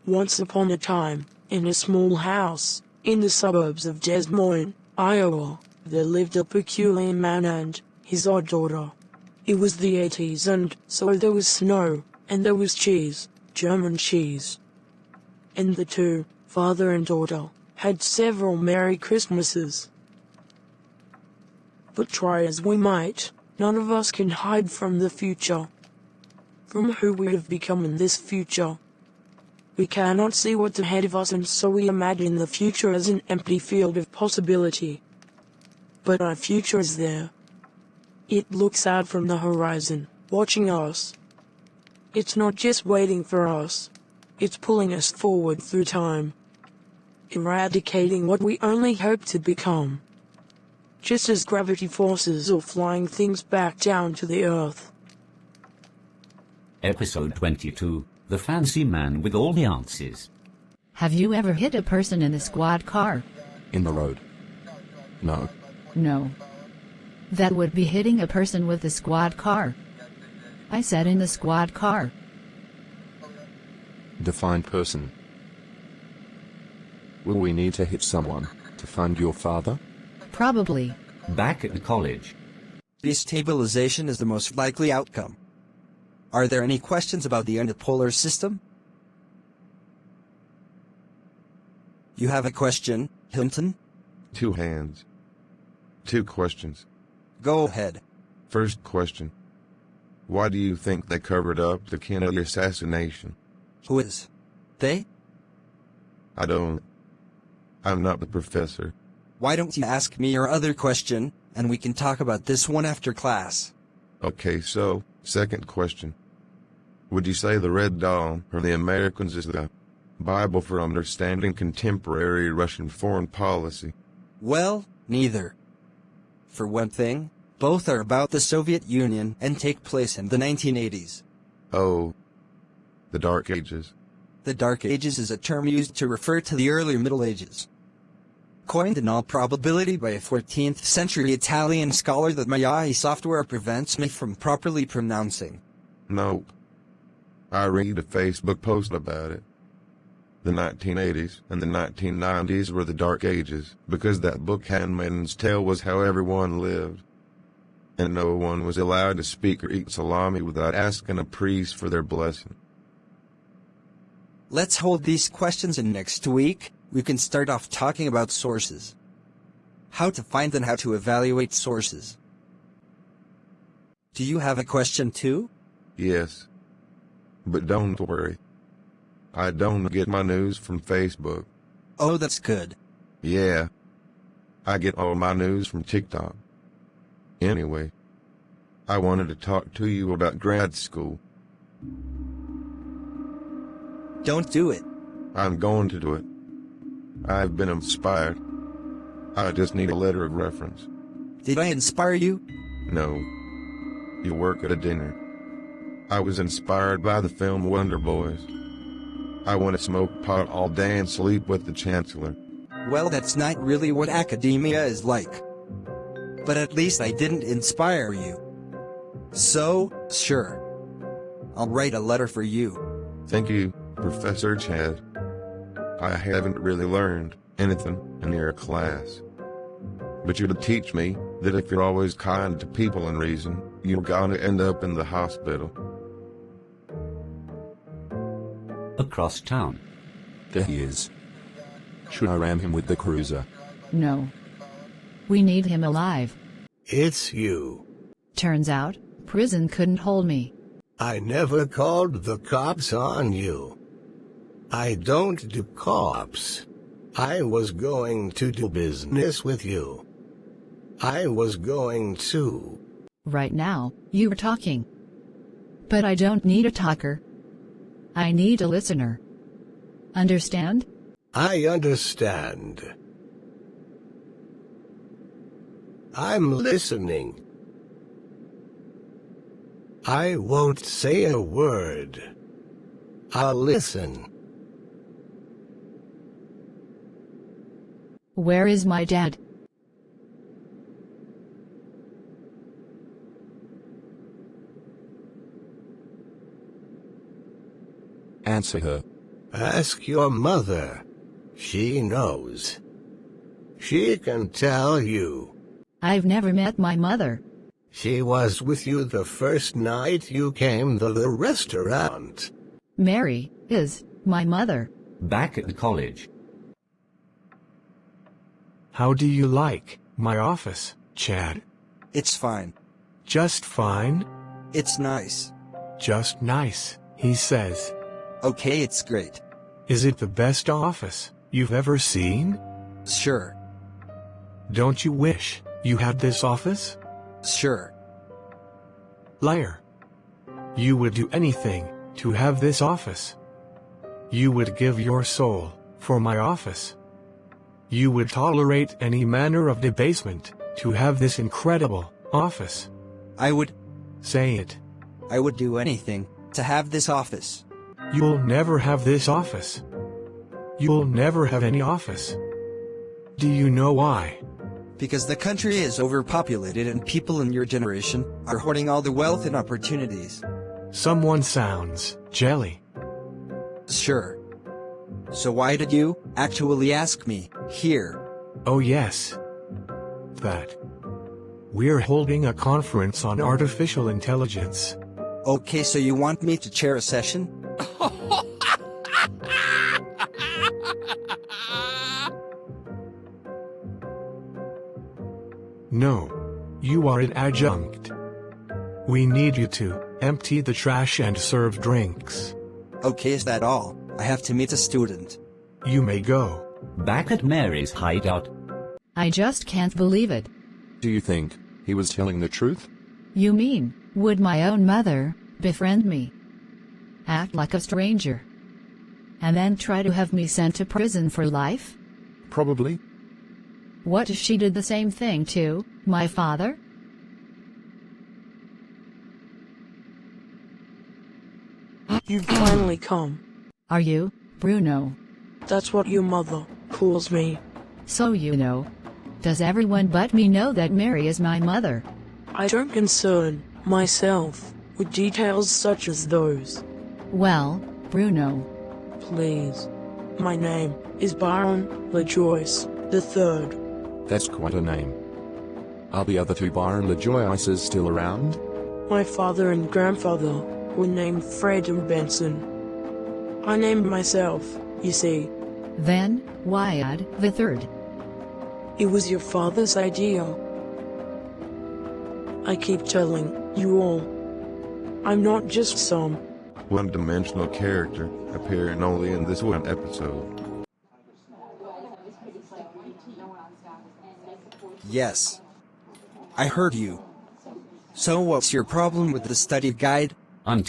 Once upon a time, in a small house, in the suburbs of Des Moines, Iowa, there lived a peculiar man and his odd daughter. It was the 80s and so there was snow, and there was cheese, German cheese. And the two, father and daughter, had several Merry Christmases. But try as we might, none of us can hide from the future. From who we have become in this future. We cannot see what's ahead of us and so we imagine the future as an empty field of possibility. But our future is there. It looks out from the horizon, watching us. It's not just waiting for us. It's pulling us forward through time. Eradicating what we only hope to become. Just as gravity forces are flying things back down to the earth. Episode 22, The Fancy Man with All the Answers. Have you ever hit a person in a squad car? In the road? No. No. That would be hitting a person with a squad car. I said in the squad car. Define person. Will we need to hit someone to find your father? Probably. Back at college. Destabilization is the most likely outcome. Are there any questions about the unipolar system? You have a question, Hinton? 2 hands. 2 questions. Go ahead. First question. Why do you think they covered up the Kennedy assassination? Who is? They? I don't. I'm not the professor. Why don't you ask me your other question, and we can talk about this one after class? Okay, so, second question. Would you say the Red Dawn for the Americans is the Bible for understanding contemporary Russian foreign policy? Well, neither. For one thing, both are about the Soviet Union and take place in the 1980s. Oh, the Dark Ages. The Dark Ages is a term used to refer to the early Middle Ages. Coined in all probability by a 14th century Italian scholar that my AI software prevents me from properly pronouncing. Nope. I read a Facebook post about it. The 1980s and the 1990s were the Dark Ages because that book Handmaid's Tale was how everyone lived. And no one was allowed to speak or eat salami without asking a priest for their blessing. Let's hold these questions and next week, we can start off talking about sources. How to find and how to evaluate sources. Do you have a question too? Yes. But don't worry. I don't get my news from Facebook. Oh, that's good. Yeah. I get all my news from TikTok. Anyway, I wanted to talk to you about grad school. Don't do it. I'm going to do it. I've been inspired. I just need a letter of reference. Did I inspire you? No. You work at a dinner. I was inspired by the film Wonder Boys. I want to smoke pot all day and sleep with the chancellor. Well, that's not really what academia is like. But at least I didn't inspire you. So, sure. I'll write a letter for you. Thank you, Professor Chad. I haven't really learned anything in your class. But you'd teach me that if you're always kind to people and reason, you're gonna end up in the hospital. Across town. There he is. Should I ram him with the cruiser? No. We need him alive. It's you. Turns out, prison couldn't hold me. I never called the cops on you. I don't do cops. I was going to do business with you. I was going to. Right now, you're talking. But I don't need a talker. I need a listener. Understand? I understand. I'm listening. I won't say a word. I'll listen. Where is my dad? Answer her. Ask your mother. She knows. She can tell you. I've never met my mother. She was with you the first night you came to the restaurant. Mary is my mother. Back at the college. How do you like my office, Chad? It's fine. Just fine? It's nice. Just nice, he says. Okay, it's great. Is it the best office you've ever seen? Sure. Don't you wish you had this office? Sure. Liar. You would do anything to have this office. You would give your soul for my office. You would tolerate any manner of debasement to have this incredible office. I would Say it. do anything to have this office. You'll never have this office. You'll never have any office. Do you know why? Because the country is overpopulated and people in your generation are hoarding all the wealth and opportunities. Someone sounds jelly. Sure. So why did you actually ask me here? Oh yes. That. We're holding a conference on artificial intelligence. Okay, so you want me to chair a session? No. You are an adjunct. We need you to empty the trash and serve drinks. Okay, is that all? I have to meet a student. You may go. Back at Mary's hideout. I just can't believe it. Do you think he was telling the truth? You mean, would my own mother befriend me? Act like a stranger? And then try to have me sent to prison for life? Probably. What if she did the same thing to my father? You've finally come. Are you, Bruno? That's what your mother calls me. So you know. Does everyone but me know that Mary is my mother? I don't concern myself with details such as those. Well, Bruno. Please. My name is Byron LaJoyce III. That's quite a name. Are the other two Byron LaJoyces still around? My father and grandfather were named Fred and Benson. I named myself, you see. Then, Wyatt the Third. It was your father's idea. I keep telling you all. I'm not just some one-dimensional character appearing only in this one episode. Yes. I heard you. So what's your problem with the study guide?